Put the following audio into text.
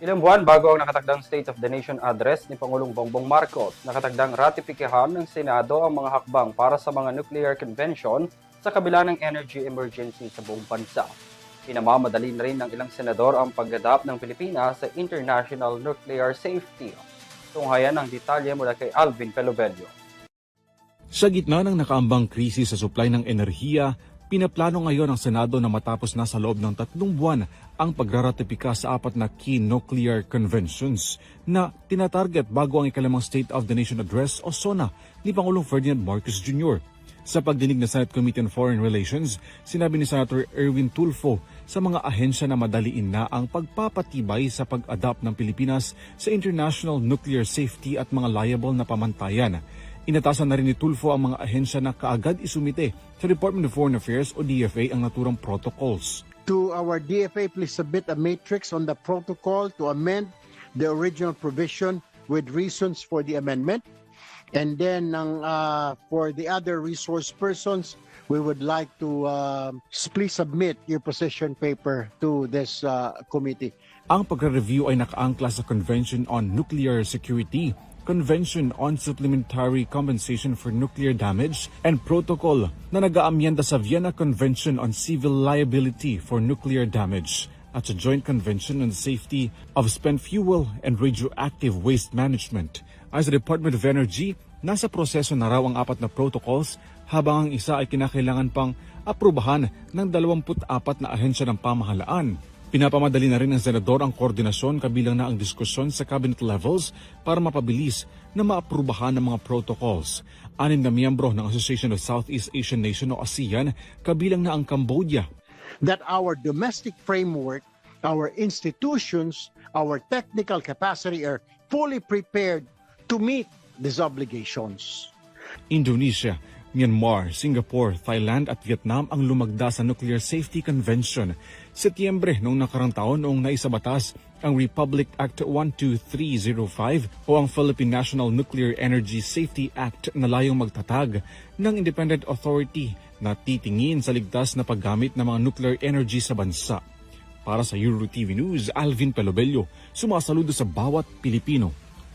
Ilang buwan bago ang nakatagdang State of the Nation address ni Pangulong Bongbong Marcos, nakatagdang ratipikahan ng Senado ang mga hakbang para sa mga nuclear convention sa kabila ng energy emergency sa buong bansa. Pinamamadali na rin ng ilang senador ang pag-adapt ng Pilipinas sa international nuclear safety. Tunghayan ang detalye mula kay Alvin Pelobello. Sa gitna ng nakaambang krisis sa supply ng enerhiya, pinaplano ngayon ng Senado na matapos na sa loob ng 3 buwan ang pagraratipika sa 4 na key nuclear conventions na tinatarget bago ang ikalimang State of the Nation Address o SONA ni Pangulong Ferdinand Marcos Jr. Sa pagdinig ng Senate Committee on Foreign Relations, sinabi ni Senator Erwin Tulfo sa mga ahensya na madaliin na ang pagpapatibay sa pag-adapt ng Pilipinas sa international nuclear safety at mga liable na pamantayan. Inatasan na rin ni Tulfo ang mga ahensya na kaagad isumite sa Department of Foreign Affairs o DFA ang naturang protocols. To our DFA, please submit a matrix on the protocol to amend the original provision with reasons for the amendment. And then for the other resource persons, we would like to please submit your position paper to this committee. Ang pagre-review ay nakaangkla sa Convention on Nuclear Security, Convention on Supplementary Compensation for Nuclear Damage, and Protocol na nag-aamyenda sa Vienna Convention on Civil Liability for Nuclear Damage at sa Joint Convention on the Safety of Spent Fuel and Radioactive Waste Management. Ay sa Department of Energy, nasa proseso na raw ang 4 na protocols habang ang isa ay kinakailangan pang aprubahan ng 24 na ahensya ng pamahalaan. Pinapamadali na rin ng senador ang koordinasyon kabilang na ang diskusyon sa cabinet levels para mapabilis na maaprubahan ng mga protocols. 6 na miyembro ng Association of Southeast Asian Nations o ASEAN kabilang na ang Cambodia. That our domestic framework, our institutions, our technical capacity are fully prepared to meet these obligations. Indonesia, Myanmar, Singapore, Thailand at Vietnam ang lumagda sa Nuclear Safety Convention. Setyembre noong nakarang taon noong naisabatas ang Republic Act 12305 o ang Philippine National Nuclear Energy Safety Act na layong magtatag ng independent authority na titingin sa ligtas na paggamit ng mga nuclear energy sa bansa. Para sa EuroTV News, Alvin Pelobello, sumasaludo sa bawat Pilipino.